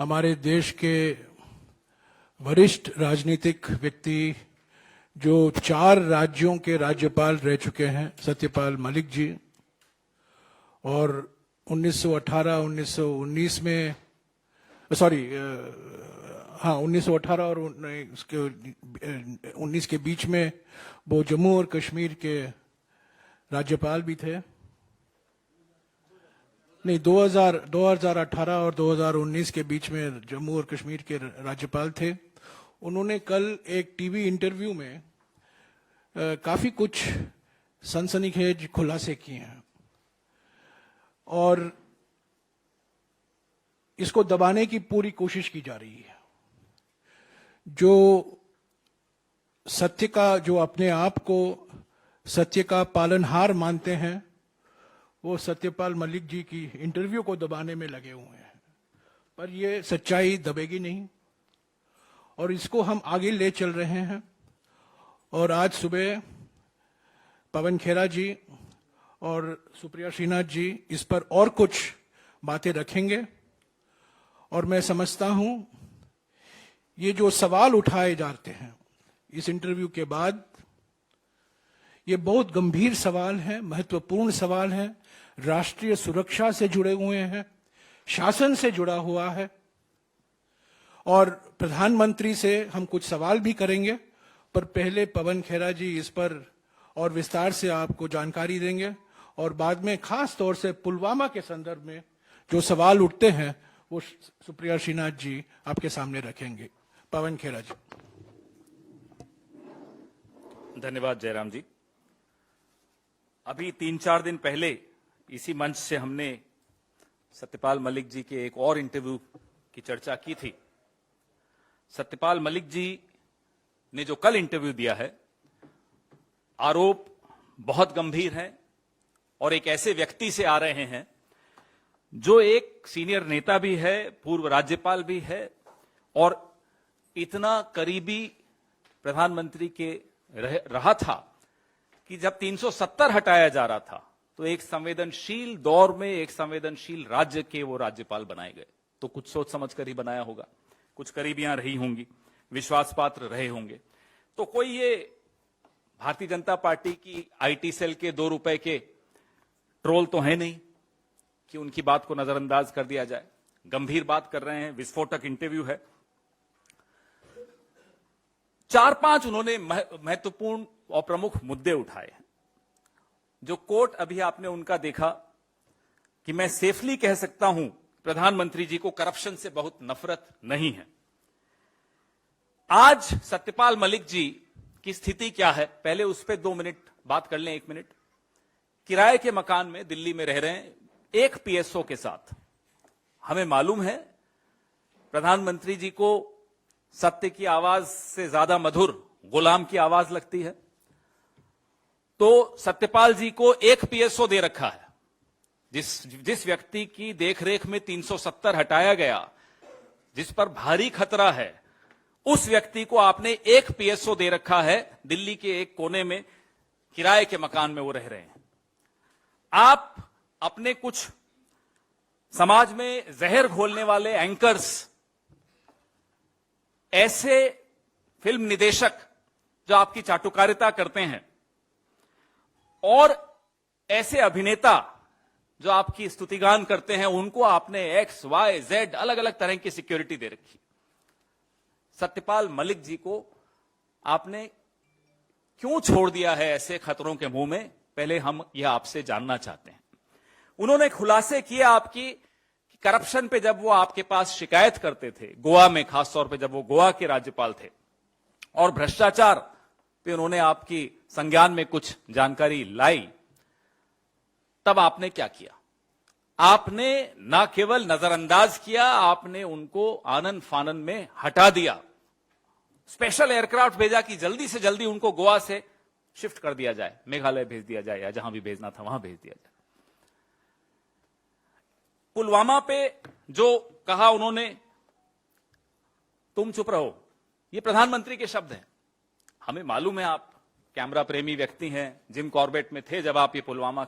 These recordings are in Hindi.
हमारे देश के वरिष्ठ राजनीतिक व्यक्ति जो 4 राज्यों के राज्यपाल रह चुके हैं, सत्यपाल मलिक जी, और 1919 में 1918 और 19 के बीच में वो जम्मू और कश्मीर के राज्यपाल भी थे। नहीं, 2018 और 2019 के बीच में जम्मू और कश्मीर के राज्यपाल थे। उन्होंने कल एक टीवी इंटरव्यू में काफी कुछ सनसनीखेज खुलासे किए हैं और इसको दबाने की पूरी कोशिश की जा रही है। जो सत्य का, जो अपने आप को सत्य का पालनहार मानते हैं, वो सत्यपाल मलिक जी की इंटरव्यू को दबाने में लगे हुए हैं, पर ये सच्चाई दबेगी नहीं और इसको हम आगे ले चल रहे हैं। और आज सुबह पवन खेरा जी और सुप्रिया श्रीनाथ जी इस पर और कुछ बातें रखेंगे और मैं समझता हूं ये जो सवाल उठाए जाते हैं इस इंटरव्यू के बाद, ये बहुत गंभीर सवाल हैं, महत्वपूर्ण सवाल हैं, राष्ट्रीय सुरक्षा से जुड़े हुए हैं, शासन से जुड़ा हुआ है और प्रधानमंत्री से हम कुछ सवाल भी करेंगे। पर पहले पवन खेरा जी इस पर और विस्तार से आपको जानकारी देंगे और बाद में खास तौर से पुलवामा के संदर्भ में जो सवाल उठते हैं वो सुप्रिया श्रीनाथ जी आपके सामने रखेंगे। पवन खेरा जी। धन्यवाद जयराम जी। अभी 3-4 दिन पहले इसी मंच से हमने सत्यपाल मलिक जी के एक और इंटरव्यू की चर्चा की थी। सत्यपाल मलिक जी ने जो कल इंटरव्यू दिया है, आरोप बहुत गंभीर हैं और एक ऐसे व्यक्ति से आ रहे हैं जो एक सीनियर नेता भी है, पूर्व राज्यपाल भी है और इतना करीबी प्रधानमंत्री के रहा था कि जब 370 हटाया जा रहा था तो एक संवेदनशील दौर में एक संवेदनशील राज्य के वो राज्यपाल बनाए गए। तो कुछ सोच समझ कर ही बनाया होगा, कुछ करीबियां रही होंगी, विश्वास पात्र रहे होंगे। तो कोई ये भारतीय जनता पार्टी की आईटी सेल के 2 रुपए के ट्रोल तो है नहीं कि उनकी बात को नजरअंदाज कर दिया जाए। गंभीर बात कर रहे हैं, विस्फोटक इंटरव्यू है। 4-5 उन्होंने महत्वपूर्ण और प्रमुख मुद्दे उठाए हैं। जो कोट अभी आपने उनका देखा कि मैं सेफली कह सकता हूं प्रधानमंत्री जी को करप्शन से बहुत नफरत नहीं है। आज सत्यपाल मलिक जी की स्थिति क्या है, पहले उस पर 2 मिनट बात कर लें। 1 मिनट। किराए के मकान में दिल्ली में रह रहे हैं एक पीएसओ के साथ। हमें मालूम है प्रधानमंत्री जी को सत्य की आवाज से ज्यादा मधुर गुलाम की आवाज लगती है, तो सत्यपाल जी को एक पीएसओ दे रखा है। जिस व्यक्ति की देखरेख में 370 हटाया गया, जिस पर भारी खतरा है, उस व्यक्ति को आपने एक पीएसओ दे रखा है। दिल्ली के एक कोने में किराए के मकान में वो रह रहे हैं। आप अपने कुछ समाज में जहर घोलने वाले एंकर्स, ऐसे फिल्म निदेशक जो आपकी चाटुकारिता करते हैं और ऐसे अभिनेता जो आपकी स्तुतिगान करते हैं, उनको आपने X, Y, Z अलग अलग तरह की सिक्योरिटी दे रखी। सत्यपाल मलिक जी को आपने क्यों छोड़ दिया है ऐसे खतरों के मुंह में, पहले हम यह आपसे जानना चाहते हैं। उन्होंने खुलासे किए आपकी कि करप्शन पे जब वो आपके पास शिकायत करते थे, गोवा में खासतौर पे जब वो गोवा के राज्यपाल थे, और भ्रष्टाचार पे उन्होंने आपकी संज्ञान में कुछ जानकारी लाई, तब आपने क्या किया? आपने न केवल नजरअंदाज किया, आपने उनको आनन फानन में हटा दिया। स्पेशल एयरक्राफ्ट भेजा कि जल्दी से जल्दी उनको गोवा से शिफ्ट कर दिया जाए, मेघालय भेज दिया जाए या जहां भी भेजना था वहां भेज दिया जाए। पुलवामा पे जो कहा उन्होंने, तुम चुप रहो, ये प्रधानमंत्री के शब्द हैं। हमें मालूम है आप कैमरा प्रेमी व्यक्ति हैं, जिम कॉर्बेट में थे जब आप ये पुलवामा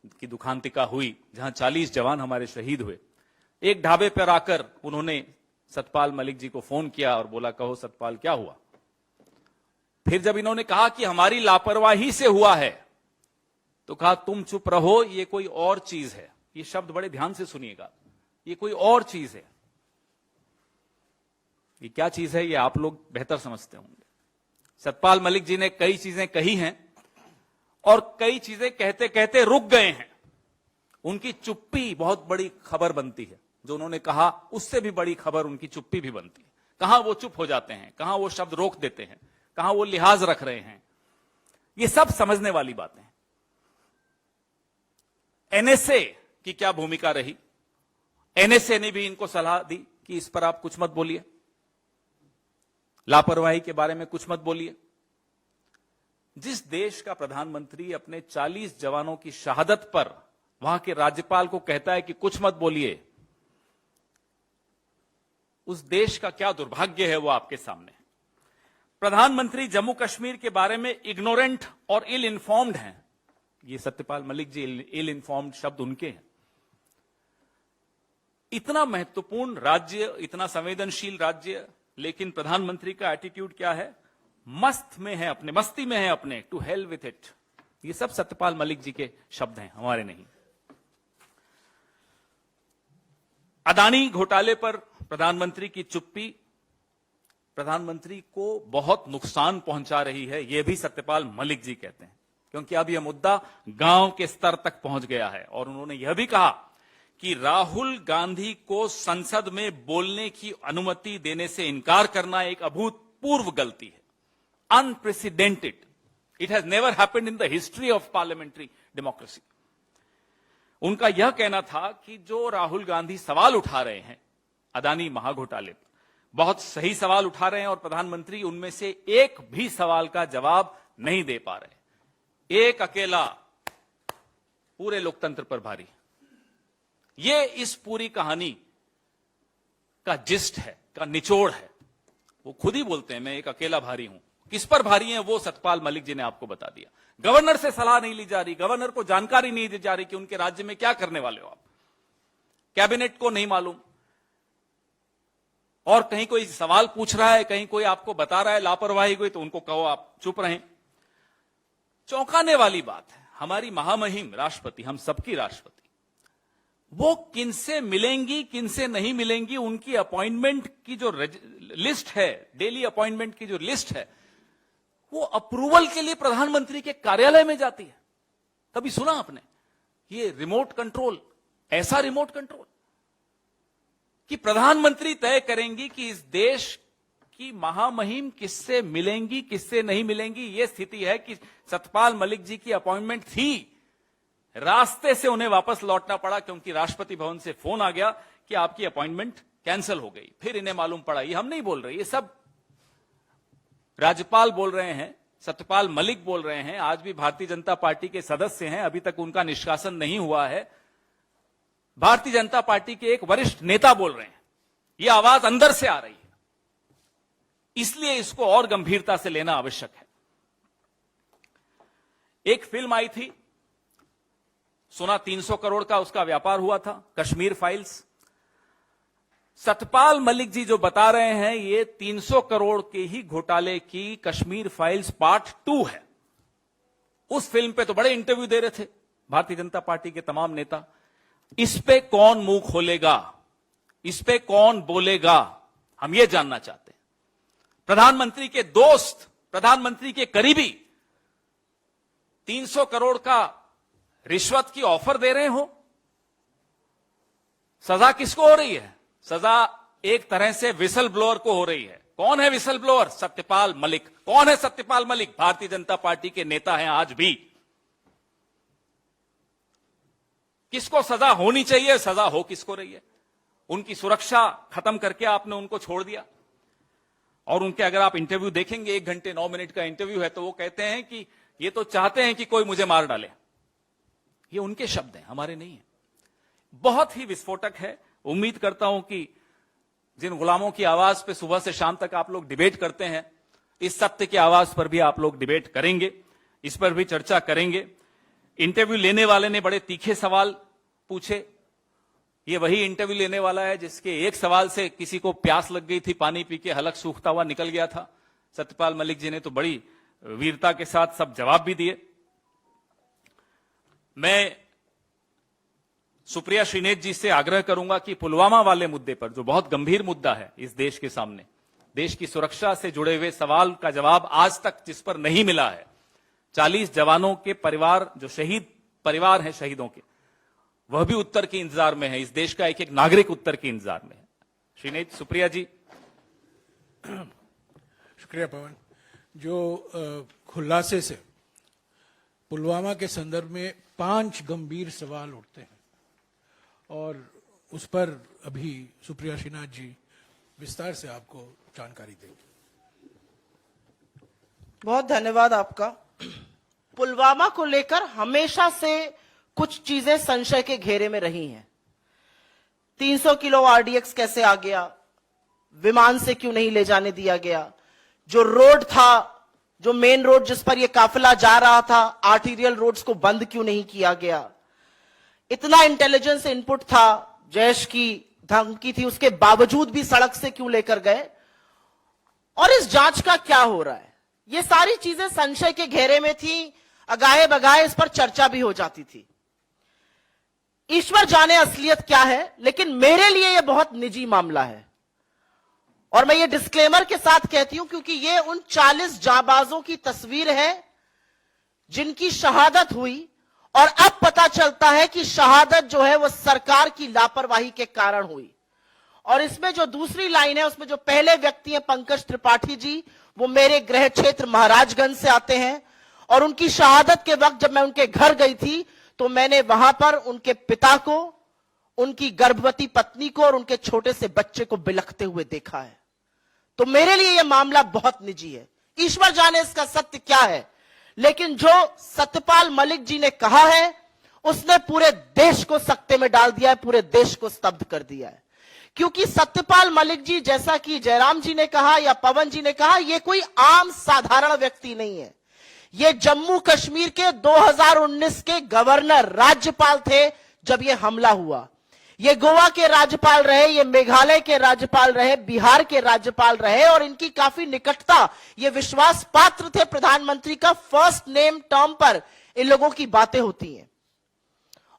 की दुखांतिका हुई, जहां 40 जवान हमारे शहीद हुए। एक ढाबे पर आकर उन्होंने सतपाल मलिक जी को फोन किया और बोला, कहो सतपाल क्या हुआ। फिर जब इन्होंने कहा कि हमारी लापरवाही से हुआ है, तो कहा तुम चुप रहो, ये कोई और चीज है। ये शब्द बड़े ध्यान से सुनिएगा, ये कोई और चीज है। ये क्या चीज है, ये आप लोग बेहतर समझते होंगे। सतपाल मलिक जी ने कई चीजें कही हैं और कई चीजें कहते कहते रुक गए हैं। उनकी चुप्पी बहुत बड़ी खबर बनती है। जो उन्होंने कहा उससे भी बड़ी खबर उनकी चुप्पी भी बनती है। कहां वो चुप हो जाते हैं, कहां वो शब्द रोक देते हैं, कहां वो लिहाज रख रहे हैं, ये सब समझने वाली बातें हैं। एनएसए की क्या भूमिका रही। एनएसए ने भी इनको सलाह दी कि इस पर आप कुछ मत बोलिए, लापरवाही के बारे में कुछ मत बोलिए। जिस देश का प्रधानमंत्री अपने 40 जवानों की शहादत पर वहां के राज्यपाल को कहता है कि कुछ मत बोलिए, उस देश का क्या दुर्भाग्य है वो आपके सामने है। प्रधानमंत्री जम्मू कश्मीर के बारे में इग्नोरेंट और इल इन्फॉर्म्ड हैं। ये सत्यपाल मलिक जी इल इन्फॉर्म्ड शब्द उनके हैं। इतना महत्वपूर्ण राज्य, इतना संवेदनशील राज्य, लेकिन प्रधानमंत्री का एटीट्यूड क्या है, मस्त में है, अपने मस्ती में है अपने, टू हेल विथ इट। ये सब सत्यपाल मलिक जी के शब्द हैं, हमारे नहीं। अदानी घोटाले पर प्रधानमंत्री की चुप्पी प्रधानमंत्री को बहुत नुकसान पहुंचा रही है, यह भी सत्यपाल मलिक जी कहते हैं। क्योंकि अब यह मुद्दा गांव के स्तर तक पहुंच गया है और उन्होंने यह भी कहा कि राहुल गांधी को संसद में बोलने की अनुमति देने से इनकार करना एक अभूतपूर्व गलती है, unprecedented. It has never happened in the history of parliamentary democracy. उनका यह कहना था कि जो राहुल गांधी सवाल उठा रहे हैं अदानी महाघोटाले पर, बहुत सही सवाल उठा रहे हैं और प्रधानमंत्री उनमें से एक भी सवाल का जवाब नहीं दे पा रहे। एक अकेला पूरे लोकतंत्र पर भारी। ये इस पूरी कहानी का जिस्ट है, का निचोड़ है। वो खुद ही बोलते हैं मैं एक अकेला भारी हूं। किस पर भारी हैं वो सतपाल मलिक जी ने आपको बता दिया। गवर्नर से सलाह नहीं ली जा रही, गवर्नर को जानकारी नहीं दी जा रही कि उनके राज्य में क्या करने वाले हो आप। कैबिनेट को नहीं मालूम, और कहीं कोई सवाल पूछ रहा है, कहीं कोई आपको बता रहा है लापरवाही हुई, तो उनको कहो आप चुप रहें। चौंकाने वाली बात है, हमारी महामहिम राष्ट्रपति, हम सबकी राष्ट्रपति, वो किनसे मिलेंगी किनसे नहीं मिलेंगी, उनकी अपॉइंटमेंट की जो लिस्ट है, डेली अपॉइंटमेंट की जो लिस्ट है, वो अप्रूवल के लिए प्रधानमंत्री के कार्यालय में जाती है। कभी सुना आपने ये रिमोट कंट्रोल, ऐसा रिमोट कंट्रोल कि प्रधानमंत्री तय करेंगी कि इस देश की महामहिम किससे मिलेंगी किससे नहीं मिलेंगी। यह स्थिति है कि सतपाल मलिक जी की अपॉइंटमेंट थी, रास्ते से उन्हें वापस लौटना पड़ा क्योंकि राष्ट्रपति भवन से फोन आ गया कि आपकी अपॉइंटमेंट कैंसिल हो गई। फिर इन्हें मालूम पड़ा। ये हम नहीं बोल रहे, ये सब राज्यपाल बोल रहे हैं, सत्यपाल मलिक बोल रहे हैं। आज भी भारतीय जनता पार्टी के सदस्य हैं, अभी तक उनका निष्कासन नहीं हुआ है। भारतीय जनता पार्टी के एक वरिष्ठ नेता बोल रहे हैं। यह आवाज अंदर से आ रही है, इसलिए इसको और गंभीरता से लेना आवश्यक है। एक फिल्म आई थी, सोना 300 करोड़ का उसका व्यापार हुआ था, कश्मीर फाइल्स। सतपाल मलिक जी जो बता रहे हैं ये 300 करोड़ के ही घोटाले की कश्मीर फाइल्स पार्ट 2 है। उस फिल्म पे तो बड़े इंटरव्यू दे रहे थे भारतीय जनता पार्टी के तमाम नेता। इस पे कौन मुंह खोलेगा, इस पे कौन बोलेगा, हम ये जानना चाहते हैं। प्रधानमंत्री के दोस्त, प्रधानमंत्री के करीबी 300 करोड़ का रिश्वत की ऑफर दे रहे हो। सजा किसको हो रही है? सजा एक तरह से विसल ब्लोअर को हो रही है। कौन है विसल ब्लोअर? सत्यपाल मलिक। कौन है सत्यपाल मलिक? भारतीय जनता पार्टी के नेता हैं आज भी। किसको सजा होनी चाहिए, सजा हो किसको रही है? उनकी सुरक्षा खत्म करके आपने उनको छोड़ दिया। और उनके अगर आप इंटरव्यू देखेंगे, 1 घंटे 9 मिनट का इंटरव्यू है, तो वो कहते हैं कि ये तो चाहते हैं कि कोई मुझे मार डाले। ये उनके शब्द हैं, हमारे नहीं है। बहुत ही विस्फोटक है। उम्मीद करता हूं कि जिन गुलामों की आवाज पे सुबह से शाम तक आप लोग डिबेट करते हैं, इस सत्य की आवाज पर भी आप लोग डिबेट करेंगे, इस पर भी चर्चा करेंगे। इंटरव्यू लेने वाले ने बड़े तीखे सवाल पूछे ये वही इंटरव्यू लेने वाला है जिसके एक सवाल से किसी को प्यास लग गई थी, पानी पी के हलक सूखता हुआ निकल गया था। सत्यपाल मलिक जी ने तो बड़ी वीरता के साथ सब जवाब भी दिए। मैं सुप्रिया श्रीनेत जी से आग्रह करूंगा कि पुलवामा वाले मुद्दे पर, जो बहुत गंभीर मुद्दा है इस देश के सामने, देश की सुरक्षा से जुड़े हुए सवाल का जवाब आज तक जिस पर नहीं मिला है, 40 जवानों के परिवार, जो शहीद परिवार हैं शहीदों के, वह भी उत्तर के इंतजार में है। इस देश का एक एक नागरिक उत्तर के इंतजार में है। श्रीनेत, सुप्रिया जी। शुक्रिया पवन। जो खुलासे से पुलवामा के संदर्भ में 5 गंभीर सवाल उठते हैं और उस पर अभी सुप्रिया श्रीनाथ जी विस्तार से आपको जानकारी देंगे। बहुत धन्यवाद आपका। पुलवामा को लेकर हमेशा से कुछ चीजें संशय के घेरे में रही हैं। 300 किलो आरडीएक्स कैसे आ गया, विमान से क्यों नहीं ले जाने दिया गया, जो रोड था, जो मेन रोड जिस पर यह काफिला जा रहा था, आर्टीरियल रोड्स को बंद क्यों नहीं किया गया, इतना इंटेलिजेंस इनपुट था, जैश की धमकी थी, उसके बावजूद भी सड़क से क्यों लेकर गए, और इस जांच का क्या हो रहा है, ये सारी चीजें संशय के घेरे में थी। अगाहे बगाहे इस पर चर्चा भी हो जाती थी। ईश्वर जाने असलियत क्या है, लेकिन मेरे लिए यह बहुत निजी मामला है और मैं ये डिस्क्लेमर के साथ कहती हूं क्योंकि ये उन 40 जाबाजों की तस्वीर है जिनकी शहादत हुई और अब पता चलता है कि शहादत जो है वो सरकार की लापरवाही के कारण हुई। और इसमें जो दूसरी लाइन है, उसमें जो पहले व्यक्ति हैं पंकज त्रिपाठी जी, वो मेरे गृह क्षेत्र महाराजगंज से आते हैं और उनकी शहादत के वक्त जब मैं उनके घर गई थी तो मैंने वहां पर उनके पिता को, उनकी गर्भवती पत्नी को और उनके छोटे से बच्चे को बिलखते हुए देखा है। तो मेरे लिए यह मामला बहुत निजी है। ईश्वर जाने इसका सत्य क्या है, लेकिन जो सत्यपाल मलिक जी ने कहा है उसने पूरे देश को सकते में डाल दिया है, पूरे देश को स्तब्ध कर दिया है। क्योंकि सत्यपाल मलिक जी, जैसा कि जयराम जी ने कहा या पवन जी ने कहा, यह कोई आम साधारण व्यक्ति नहीं है। ये जम्मू कश्मीर के 2019 के गवर्नर, राज्यपाल थे जब यह हमला हुआ। ये गोवा के राज्यपाल रहे, ये मेघालय के राज्यपाल रहे, बिहार के राज्यपाल रहे और इनकी काफी निकटता, ये विश्वास पात्र थे प्रधानमंत्री का। फर्स्ट नेम टर्म पर इन लोगों की बातें होती हैं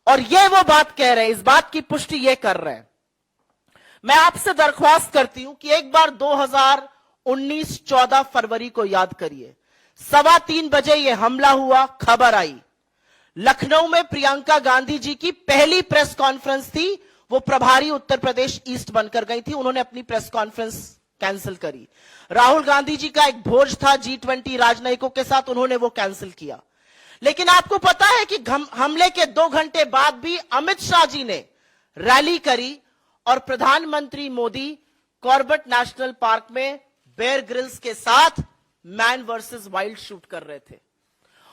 और ये वो बात कह रहे हैं, इस बात की पुष्टि ये कर रहे हैं। मैं आपसे दरख्वास्त करती हूं कि एक बार 2019 14 फरवरी को याद करिए। 3:15 बजे यह हमला हुआ, खबर आई। लखनऊ में प्रियंका गांधी जी की पहली प्रेस कॉन्फ्रेंस थी, वो प्रभारी उत्तर प्रदेश ईस्ट बनकर गई थी, उन्होंने अपनी प्रेस कॉन्फ्रेंस कैंसिल करी। राहुल गांधी जी का एक भोज था G20 राजनयिकों के साथ, उन्होंने वो कैंसिल किया। लेकिन आपको पता है कि हमले के 2 घंटे बाद भी अमित शाह जी ने रैली करी और प्रधानमंत्री मोदी कॉर्बेट नेशनल पार्क में बेयर ग्रिल्स के साथ मैन वर्सेस वाइल्ड शूट कर रहे थे।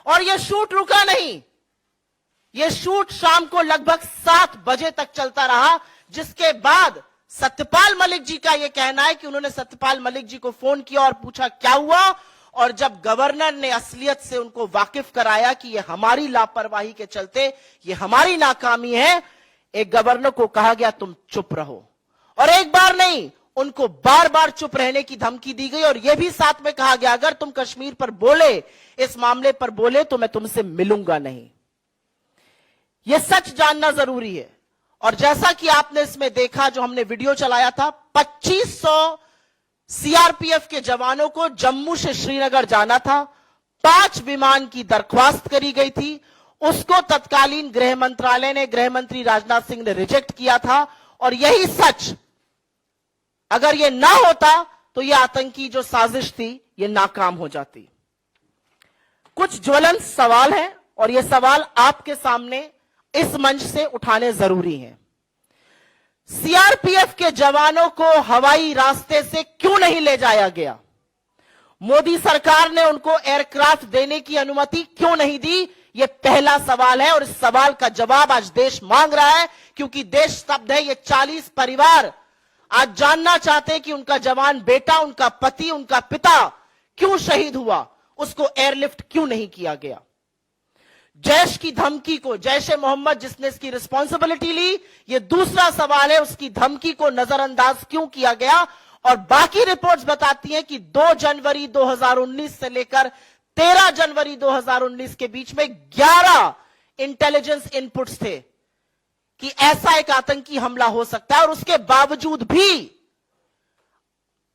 और यह शूट रुका नहीं, यह शूट शाम को लगभग 7 बजे तक चलता रहा, जिसके बाद सत्यपाल मलिक जी का यह कहना है कि उन्होंने सत्यपाल मलिक जी को फोन किया और पूछा क्या हुआ, और जब गवर्नर ने असलियत से उनको वाकिफ कराया कि यह हमारी लापरवाही के चलते, यह हमारी नाकामी है, एक गवर्नर को कहा गया तुम चुप रहो। और एक बार नहीं, उनको बार बार चुप रहने की धमकी दी गई और यह भी साथ में कहा गया अगर तुम कश्मीर पर बोले, इस मामले पर बोले तो मैं तुमसे मिलूंगा नहीं। यह सच जानना जरूरी है। और जैसा कि आपने इसमें देखा, जो हमने वीडियो चलाया था, 2500 सीआरपीएफ के जवानों को जम्मू से श्रीनगर जाना था, 5 विमान की दरख्वास्त करी गई थी, उसको तत्कालीन गृह मंत्रालय ने, गृह मंत्री राजनाथ सिंह ने रिजेक्ट किया था। और यही सच, अगर यह ना होता तो यह आतंकी जो साजिश थी यह नाकाम हो जाती। कुछ ज्वलंत सवाल हैं और यह सवाल आपके सामने इस मंच से उठाने जरूरी हैं। सीआरपीएफ के जवानों को हवाई रास्ते से क्यों नहीं ले जाया गया? मोदी सरकार ने उनको एयरक्राफ्ट देने की अनुमति क्यों नहीं दी? यह पहला सवाल है और इस सवाल का जवाब आज देश मांग रहा है, क्योंकि देश स्तब्ध है। ये 40 परिवार आज जानना चाहते हैं कि उनका जवान बेटा, उनका पति, उनका पिता क्यों शहीद हुआ, उसको एयरलिफ्ट क्यों नहीं किया गया। जैश की धमकी को, जैश ए मोहम्मद जिसने इसकी रिस्पॉन्सिबिलिटी ली, ये दूसरा सवाल है, उसकी धमकी को नजरअंदाज क्यों किया गया। और बाकी रिपोर्ट्स बताती हैं कि 2 जनवरी 2019 से लेकर 13 जनवरी 2019 के बीच में 11 इंटेलिजेंस इनपुट्स थे कि ऐसा एक आतंकी हमला हो सकता है, और उसके बावजूद भी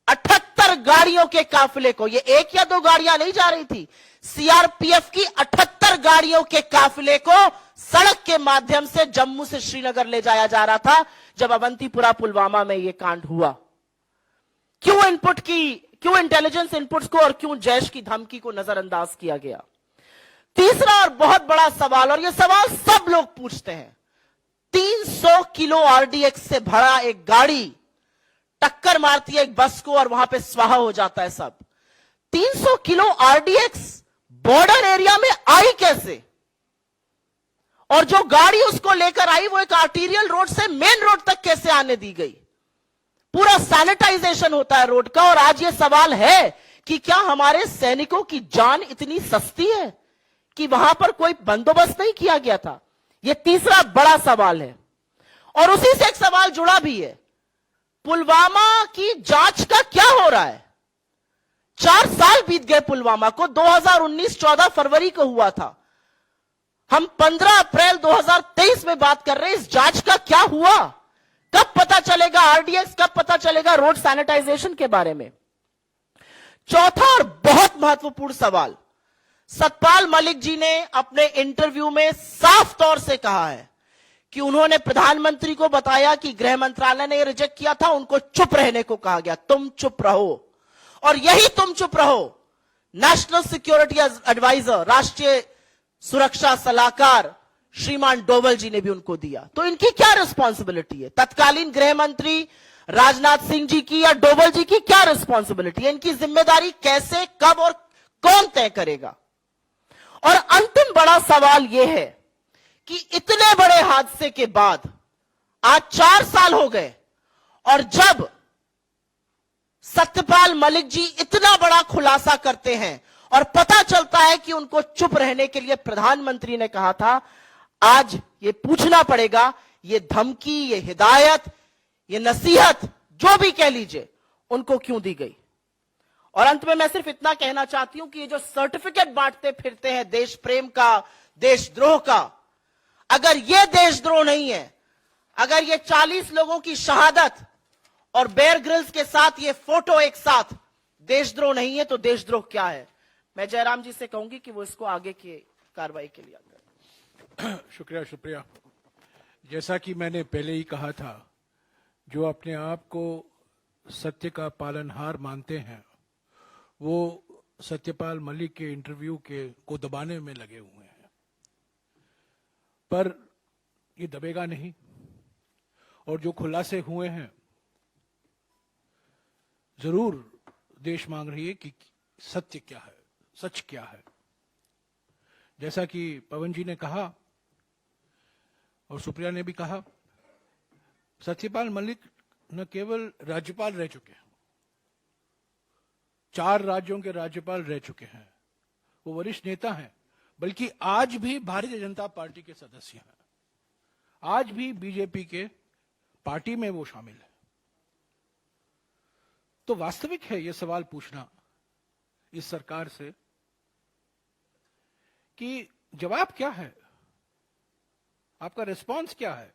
78 गाड़ियों के काफिले को, ये 1 या 2 गाड़ियां नहीं जा रही थी, सीआरपीएफ की 78 गाड़ियों के काफिले को सड़क के माध्यम से जम्मू से श्रीनगर ले जाया जा रहा था जब अवंतीपुरा पुलवामा में यह कांड हुआ। क्यों इंटेलिजेंस इनपुट्स को और क्यों जैश की धमकी को नजरअंदाज किया गया। तीसरा और बहुत बड़ा सवाल, और यह सवाल सब लोग पूछते हैं, 300 किलो आरडीएक्स से भरा एक गाड़ी टक्कर मारती है एक बस को और वहां पे स्वाहा हो जाता है सब। 300 किलो आरडीएक्स बॉर्डर एरिया में आई कैसे? और जो गाड़ी उसको लेकर आई वो एक आर्टीरियल रोड से मेन रोड तक कैसे आने दी गई? पूरा सैनिटाइजेशन होता है रोड का। और आज ये सवाल है कि क्या हमारे सैनिकों की जान इतनी सस्ती है कि वहां पर कोई बंदोबस्त नहीं किया गया था? यह तीसरा बड़ा सवाल है। और उसी से एक सवाल जुड़ा भी है, पुलवामा की जांच का क्या हो रहा है? 4 साल बीत गए पुलवामा को, 2019 14 फरवरी को हुआ था, हम 15 अप्रैल 2023 में बात कर रहे हैं। इस जांच का क्या हुआ? कब पता चलेगा आरडीएक्स, कब पता चलेगा रोड सैनिटाइजेशन के बारे में? चौथा और बहुत महत्वपूर्ण सवाल, सतपाल मलिक जी ने अपने इंटरव्यू में साफ तौर से कहा है कि उन्होंने प्रधानमंत्री को बताया कि गृह मंत्रालय ने यह रिजेक्ट किया था, उनको चुप रहने को कहा गया, तुम चुप रहो। और यही तुम चुप रहो नेशनल सिक्योरिटी एडवाइजर, राष्ट्रीय सुरक्षा सलाहकार श्रीमान डोवल जी ने भी उनको दिया। तो इनकी क्या रिस्पॉन्सिबिलिटी है? तत्कालीन गृह मंत्री राजनाथ सिंह जी की या डोवल जी की क्या रिस्पॉन्सिबिलिटी है? इनकी जिम्मेदारी कैसे, कब और कौन तय करेगा? और अंतिम बड़ा सवाल यह है कि इतने बड़े हादसे के बाद आज 4 साल हो गए, और जब सत्यपाल मलिक जी इतना बड़ा खुलासा करते हैं और पता चलता है कि उनको चुप रहने के लिए प्रधानमंत्री ने कहा था, आज ये पूछना पड़ेगा, ये धमकी, ये हिदायत, ये नसीहत, जो भी कह लीजिए, उनको क्यों दी गई? और अंत में मैं सिर्फ इतना कहना चाहती हूं कि ये जो सर्टिफिकेट बांटते फिरते हैं देश प्रेम का, देशद्रोह का, अगर ये देशद्रोह नहीं है, अगर ये 40 लोगों की शहादत और बेयर ग्रिल्स के साथ ये फोटो एक साथ देशद्रोह नहीं है, तो देशद्रोह क्या है? मैं जयराम जी से कहूंगी कि वो इसको आगे की कार्रवाई के लिए करें। शुक्रिया। जैसा कि मैंने पहले ही कहा था, जो अपने आप को सत्य का पालनहार मानते हैं वो सत्यपाल मलिक के इंटरव्यू को दबाने में लगे हुए हैं, पर ये दबेगा नहीं। और जो खुलासे हुए हैं, जरूर देश मांग रही है कि सत्य क्या है, सच क्या है। जैसा कि पवन जी ने कहा और सुप्रिया ने भी कहा, सत्यपाल मलिक न केवल राज्यपाल रह चुके हैं, 4 राज्यों के राज्यपाल रह चुके हैं, वो वरिष्ठ नेता हैं, बल्कि आज भी भारतीय जनता पार्टी के सदस्य हैं, आज भी बीजेपी के पार्टी में वो शामिल है। तो वास्तविक है यह सवाल पूछना इस सरकार से कि जवाब क्या है, आपका रिस्पांस क्या है?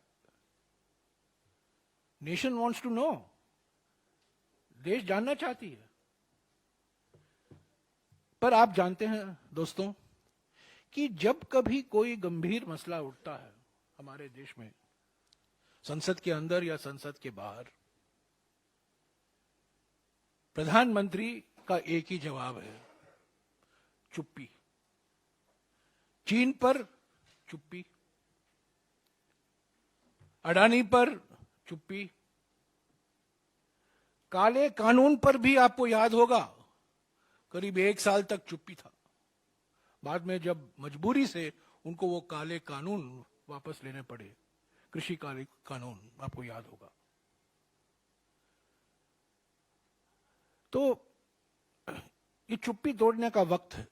नेशन वांट्स टू नो, देश जानना चाहती है। पर आप जानते हैं दोस्तों कि जब कभी कोई गंभीर मसला उठता है हमारे देश में, संसद के अंदर या संसद के बाहर, प्रधानमंत्री का एक ही जवाब है, चुप्पी। चीन पर चुप्पी, अडानी पर चुप्पी, काले कानून पर भी आपको याद होगा करीब 1 साल तक चुप्पी था। बाद में जब मजबूरी से उनको वो काले कानून वापस लेने पड़े, कृषि काले कानून, आपको याद होगा। तो ये चुप्पी तोड़ने का वक्त है।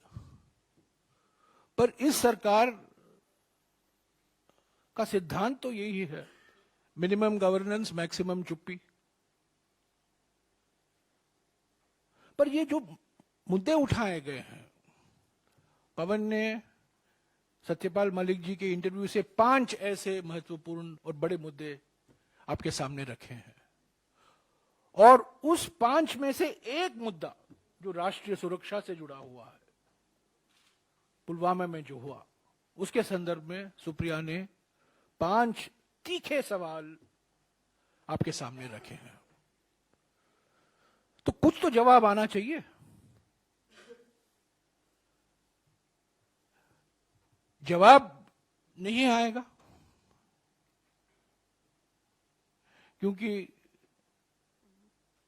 पर इस सरकार का सिद्धांत तो यही है, मिनिमम गवर्नेंस मैक्सिमम चुप्पी। पर ये जो मुद्दे उठाए गए हैं, पवन ने सत्यपाल मलिक जी के इंटरव्यू से 5 ऐसे महत्वपूर्ण और बड़े मुद्दे आपके सामने रखे हैं, और उस 5 में से एक मुद्दा जो राष्ट्रीय सुरक्षा से जुड़ा हुआ है, पुलवामा में जो हुआ, उसके संदर्भ में सुप्रिया ने 5 तीखे सवाल आपके सामने रखे हैं। तो कुछ तो जवाब आना चाहिए। जवाब नहीं आएगा क्योंकि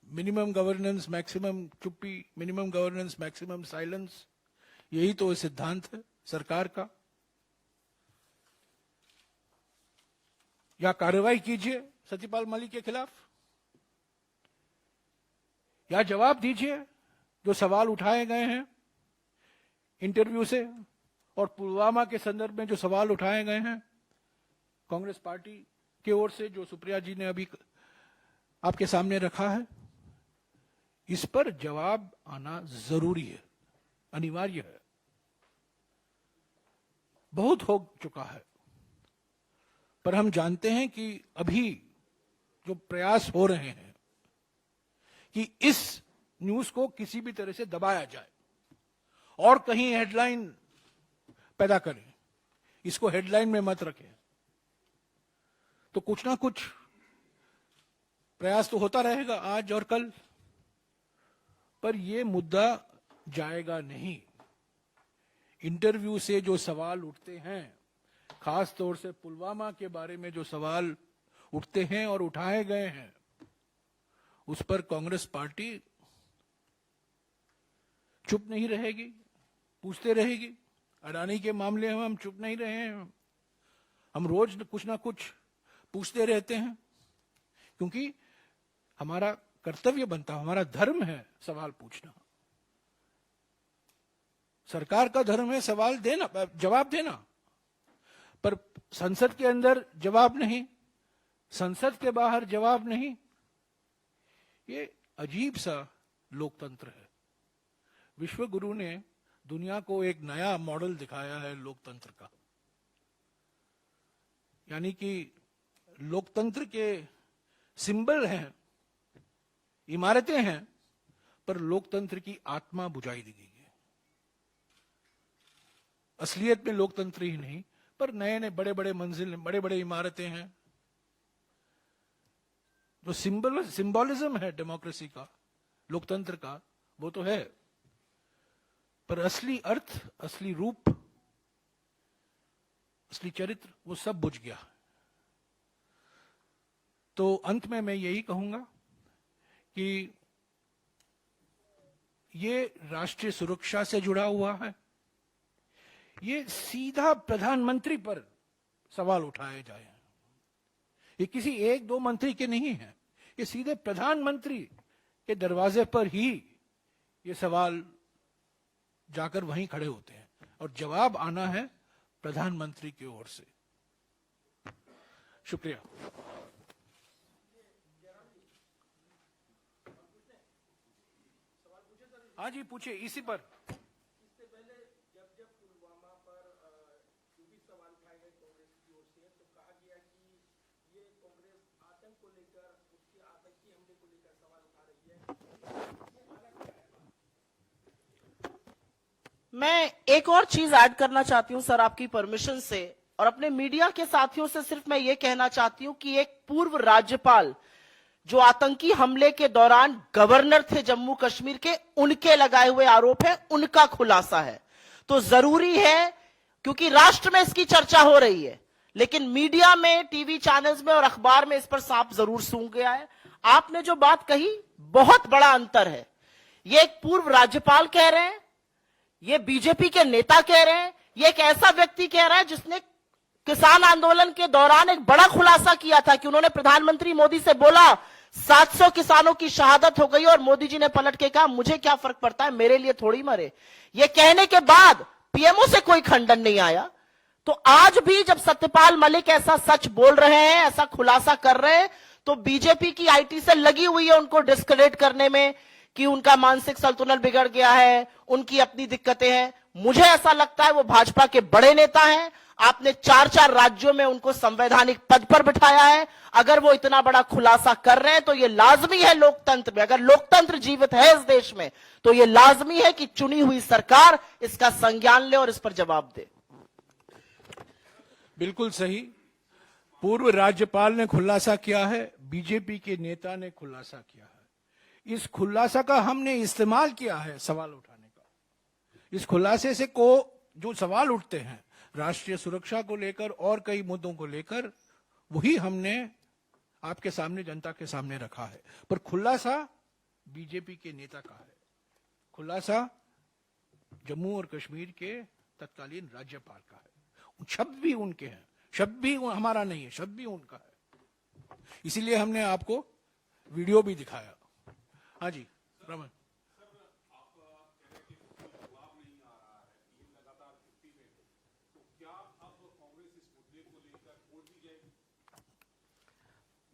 मिनिमम गवर्नेंस मैक्सिमम चुप्पी, मिनिमम गवर्नेंस मैक्सिमम साइलेंस, यही तो सिद्धांत है सरकार का। या कार्रवाई कीजिए सत्यपाल मलिक के खिलाफ, या जवाब दीजिए जो सवाल उठाए गए हैं इंटरव्यू से और पुलवामा के संदर्भ में जो सवाल उठाए गए हैं कांग्रेस पार्टी की ओर से, जो सुप्रिया जी ने अभी आपके सामने रखा है। इस पर जवाब आना जरूरी है, अनिवार्य है। बहुत हो चुका है, पर हम जानते हैं कि अभी जो प्रयास हो रहे हैं कि इस न्यूज को किसी भी तरह से दबाया जाए और कहीं हेडलाइन पैदा करें, इसको हेडलाइन में मत रखें, तो कुछ ना कुछ प्रयास तो होता रहेगा आज और कल, पर यह मुद्दा जाएगा नहीं। इंटरव्यू से जो सवाल उठते हैं, खास तौर से पुलवामा के बारे में जो सवाल उठते हैं और उठाए गए हैं, उस पर कांग्रेस पार्टी चुप नहीं रहेगी, पूछते रहेगी। अडानी के मामले में हम चुप नहीं रहे हैं, हम रोज कुछ ना कुछ पूछते रहते हैं, क्योंकि हमारा कर्तव्य बनता है, हमारा धर्म है सवाल पूछना। सरकार का धर्म है सवाल देना, जवाब देना, पर संसद के अंदर जवाब नहीं, संसद के बाहर जवाब नहीं। ये अजीब सा लोकतंत्र है। विश्व गुरु ने दुनिया को एक नया मॉडल दिखाया है लोकतंत्र का, यानी कि लोकतंत्र के सिंबल हैं, इमारतें हैं, पर लोकतंत्र की आत्मा बुझाई दी गई है। असलियत में लोकतंत्र ही नहीं, पर नए नए बड़े बड़े मंजिल, बड़े बड़े इमारतें हैं। जो सिंबोलिज्म है डेमोक्रेसी का, लोकतंत्र का, वो तो है, पर असली अर्थ, असली रूप, असली चरित्र, वो सब बुझ गया। तो अंत में मैं यही कहूंगा कि ये राष्ट्रीय सुरक्षा से जुड़ा हुआ है। ये सीधा प्रधानमंत्री पर सवाल उठाए जाए, ये किसी एक दो मंत्री के नहीं है, ये सीधे प्रधानमंत्री के दरवाजे पर ही ये सवाल जाकर वहीं खड़े होते हैं, और जवाब आना है प्रधानमंत्री की ओर से। शुक्रिया। हाँ जी, पूछिए इसी पर। इससे पहले जब पुलवामा पर जो भी सवाल उठाए गए कांग्रेस की ओर से, तो कहा गया कि ये कांग्रेस आतंक को लेकर, उसके आतंकी हमले को लेकर सवाल उठा रही है। मैं एक और चीज ऐड करना चाहती हूं सर, आपकी परमिशन से, और अपने मीडिया के साथियों से सिर्फ मैं ये कहना चाहती हूं कि एक पूर्व राज्यपाल जो आतंकी हमले के दौरान गवर्नर थे जम्मू कश्मीर के, उनके लगाए हुए आरोप है, उनका खुलासा है। तो जरूरी है, क्योंकि राष्ट्र में इसकी चर्चा हो रही है, लेकिन मीडिया में, टीवी चैनल्स में और अखबार में इस पर सांप जरूर सूंघ गया है। आपने जो बात कही, बहुत बड़ा अंतर है। ये एक पूर्व राज्यपाल कह रहे हैं, ये बीजेपी के नेता कह रहे हैं, ये एक ऐसा व्यक्ति कह रहा है जिसने किसान आंदोलन के दौरान एक बड़ा खुलासा किया था कि उन्होंने प्रधानमंत्री मोदी से बोला 700 किसानों की शहादत हो गई, और मोदी जी ने पलट के कहा मुझे क्या फर्क पड़ता है, मेरे लिए थोड़ी मरे। ये कहने के बाद पीएमओ से कोई खंडन नहीं आया, तो आज भी जब सत्यपाल मलिक ऐसा सच बोल रहे हैं, ऐसा खुलासा कर रहे हैं, तो बीजेपी की आईटी से लगी हुई है उनको डिस्क्रेडिट करने में कि उनका मानसिक संतुलन बिगड़ गया है, उनकी अपनी दिक्कतें हैं। मुझे ऐसा लगता है वो भाजपा के बड़े नेता हैं। आपने 4-4 राज्यों में उनको संवैधानिक पद पर बिठाया है। अगर वो इतना बड़ा खुलासा कर रहे हैं तो ये लाजमी है लोकतंत्र में, अगर लोकतंत्र जीवित है इस देश में, तो ये लाजमी है कि चुनी हुई सरकार इसका संज्ञान ले और इस पर जवाब दे। बिल्कुल सही। पूर्व राज्यपाल ने खुलासा किया है, बीजेपी के नेता ने खुलासा किया है। इस खुलासा का हमने इस्तेमाल किया है सवाल उठाने का। इस खुलासे से को जो सवाल उठते हैं राष्ट्रीय सुरक्षा को लेकर और कई मुद्दों को लेकर, वही हमने आपके सामने, जनता के सामने रखा है। पर खुलासा बीजेपी के नेता का है, खुलासा जम्मू और कश्मीर के तत्कालीन राज्यपाल का है। शब्द भी उनके हैं, शब्द भी हमारा नहीं है, शब्द भी उनका है। इसीलिए हमने आपको वीडियो भी दिखाया। हाँ जी रमन।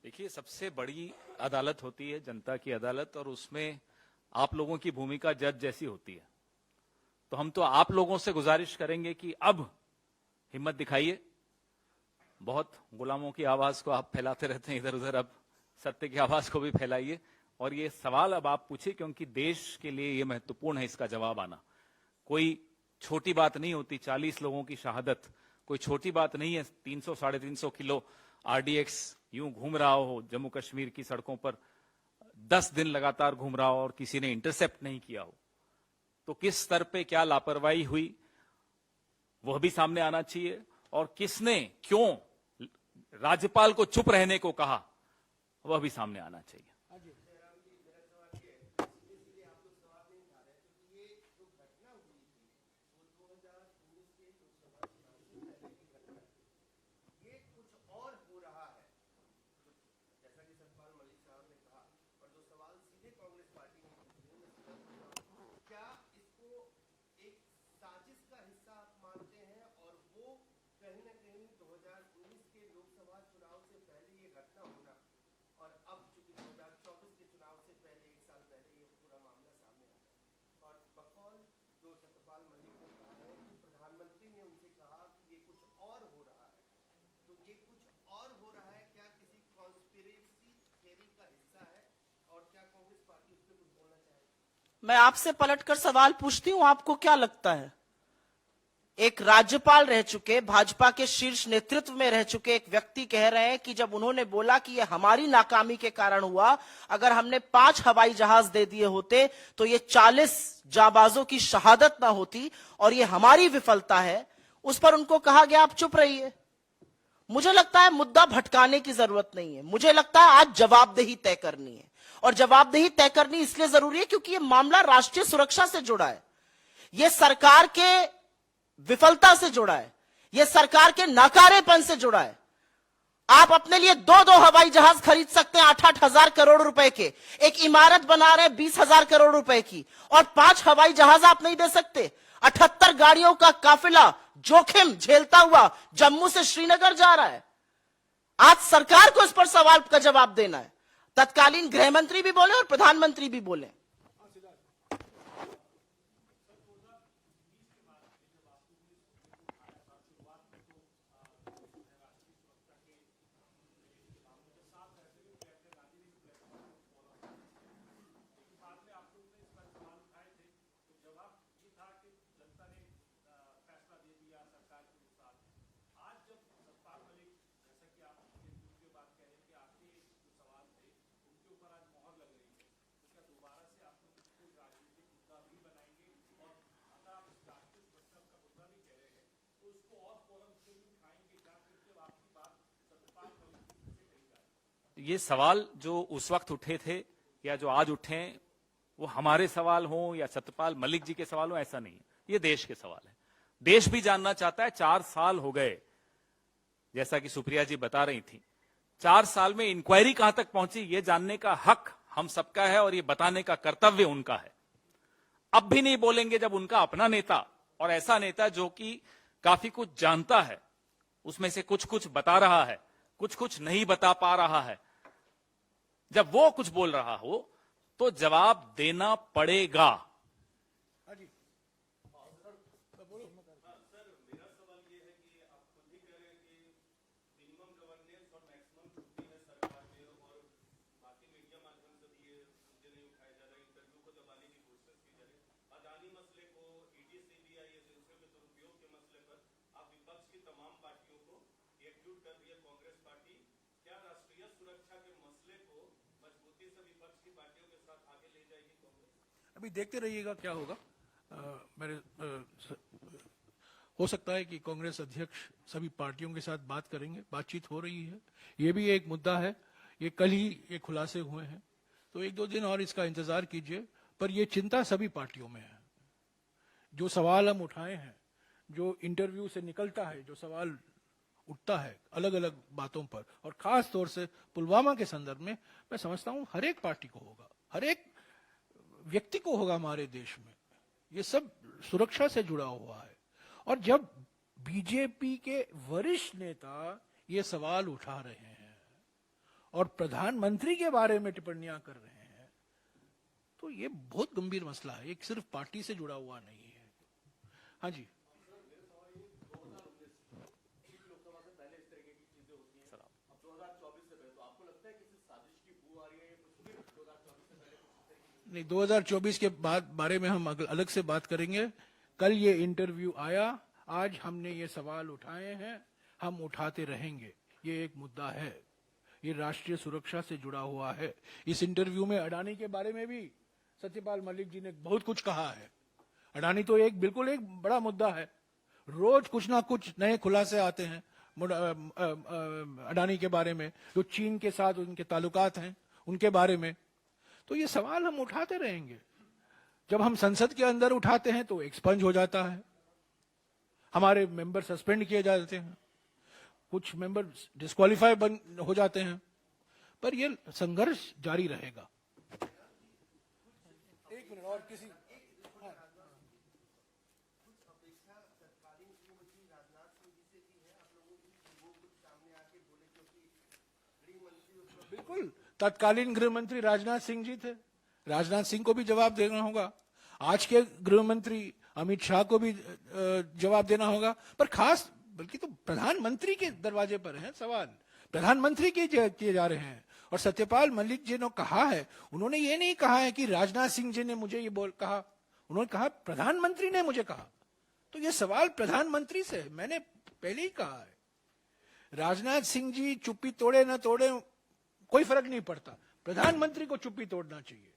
देखिए, सबसे बड़ी अदालत होती है जनता की अदालत, और उसमें आप लोगों की भूमिका जज जैसी होती है। तो हम तो आप लोगों से गुजारिश करेंगे कि अब हिम्मत दिखाइए। बहुत गुलामों की आवाज को आप फैलाते रहते हैं इधर उधर, अब सत्य की आवाज को भी फैलाइए। और ये सवाल अब आप पूछिए, क्योंकि देश के लिए ये महत्वपूर्ण है इसका जवाब आना। कोई छोटी बात नहीं होती, 40 लोगों की शहादत कोई छोटी बात नहीं है। 300-350 किलो आरडीएक्स यूं घूम रहा हो जम्मू कश्मीर की सड़कों पर, 10 दिन लगातार घूम रहा हो और किसी ने इंटरसेप्ट नहीं किया हो, तो किस स्तर पे क्या लापरवाही हुई वह भी सामने आना चाहिए। और किसने क्यों राज्यपाल को चुप रहने को कहा वह भी सामने आना चाहिए। मैं आपसे पलटकर सवाल पूछती हूं, आपको क्या लगता है, एक राज्यपाल रह चुके, भाजपा के शीर्ष नेतृत्व में रह चुके एक व्यक्ति कह रहे हैं कि जब उन्होंने बोला कि यह हमारी नाकामी के कारण हुआ, अगर हमने 5 हवाई जहाज दे दिए होते तो ये 40 जाबाजों की शहादत ना होती और ये हमारी विफलता है, उस पर उनको कहा गया आप चुप रहिए। मुझे लगता है मुद्दा भटकाने की जरूरत नहीं है। मुझे लगता है आज जवाबदेही तय करनी है, और जवाबदेही तय करनी इसलिए जरूरी है क्योंकि यह मामला राष्ट्रीय सुरक्षा से जुड़ा है, यह सरकार के विफलता से जुड़ा है, यह सरकार के नाकारेपन से जुड़ा है। आप अपने लिए 2-2 हवाई जहाज खरीद सकते हैं 8-8 हजार करोड़ रुपए के, एक इमारत बना रहे 20,000 करोड़ रुपए की, और 5 हवाई जहाज आप नहीं दे सकते। 78 गाड़ियों का काफिला जोखिम झेलता हुआ जम्मू से श्रीनगर जा रहा है। आज सरकार को इस पर सवाल का जवाब देना है। तत्कालीन गृह मंत्री भी बोले और प्रधानमंत्री भी बोले। ये सवाल जो उस वक्त उठे थे या जो आज उठे हैं, वो हमारे सवाल हों या सत्यपाल मलिक जी के सवाल हों, ऐसा नहीं है। ये देश के सवाल है। देश भी जानना चाहता है। 4 साल हो गए, जैसा कि सुप्रिया जी बता रही थी, 4 साल में इंक्वायरी कहां तक पहुंची, ये जानने का हक हम सबका है और ये बताने का कर्तव्य उनका है। अब भी नहीं बोलेंगे जब उनका अपना नेता, और ऐसा नेता जो कि काफी कुछ जानता है, उसमें से कुछ कुछ बता रहा है, कुछ कुछ नहीं बता पा रहा है, जब वो कुछ बोल रहा हो तो जवाब देना पड़ेगा। अभी देखते रहिएगा क्या होगा। हो सकता है कि कांग्रेस अध्यक्ष सभी पार्टियों के साथ बात करेंगे, बातचीत हो रही है। ये भी एक मुद्दा है, ये कल ही ये खुलासे हुए हैं, तो एक दो दिन और इसका इंतजार कीजिए। पर ये चिंता सभी पार्टियों में है। जो सवाल हम उठाए हैं, जो इंटरव्यू से निकलता है, जो सवाल उठता है अलग अलग बातों पर, और खास तौर से पुलवामा के संदर्भ में, मैं समझता हूं हर एक पार्टी को होगा, हर एक व्यक्ति को होगा हमारे देश में। ये सब सुरक्षा से जुड़ा हुआ है। और जब बीजेपी के वरिष्ठ नेता ये सवाल उठा रहे हैं और प्रधानमंत्री के बारे में टिप्पणियां कर रहे हैं, तो ये बहुत गंभीर मसला है, एक सिर्फ पार्टी से जुड़ा हुआ नहीं है। हाँ जी, नहीं, 2024 के बाद बारे में हम अलग से बात करेंगे। कल ये इंटरव्यू आया, आज हमने ये सवाल उठाए हैं, हम उठाते रहेंगे। ये एक मुद्दा है, ये राष्ट्रीय सुरक्षा से जुड़ा हुआ है। इस इंटरव्यू में अडानी के बारे में भी सत्यपाल मलिक जी ने बहुत कुछ कहा है। अडानी तो बिल्कुल एक बड़ा मुद्दा है, रोज कुछ ना कुछ नए खुलासे आते हैं अडानी के बारे में, जो चीन के साथ उनके ताल्लुकात हैं उनके बारे में। तो ये सवाल हम उठाते रहेंगे। जब हम संसद के अंदर उठाते हैं तो एक्सपंज हो जाता है, हमारे मेंबर सस्पेंड किए जाते हैं, कुछ मेंबर डिस्क्वालीफाई हो जाते हैं, पर ये संघर्ष जारी रहेगा। एक मिनट और किसी बिल्कुल, तत्कालीन गृह मंत्री राजनाथ सिंह जी थे, राजनाथ सिंह को भी जवाब देना होगा। आज के गृह मंत्री अमित शाह को भी जवाब देना होगा। पर खास बल्कि तो प्रधानमंत्री के दरवाजे पर है सवाल, प्रधानमंत्री के किए जा रहे हैं। और सत्यपाल मलिक जी ने कहा है, उन्होंने ये नहीं कहा है कि राजनाथ सिंह जी ने मुझे ये कहा, उन्होंने कहा प्रधानमंत्री ने मुझे कहा। तो ये सवाल प्रधानमंत्री से है। मैंने पहले ही कहा है, राजनाथ सिंह जी चुप्पी तोड़े न तोड़े कोई फर्क नहीं पड़ता, प्रधानमंत्री को चुप्पी तोड़ना चाहिए।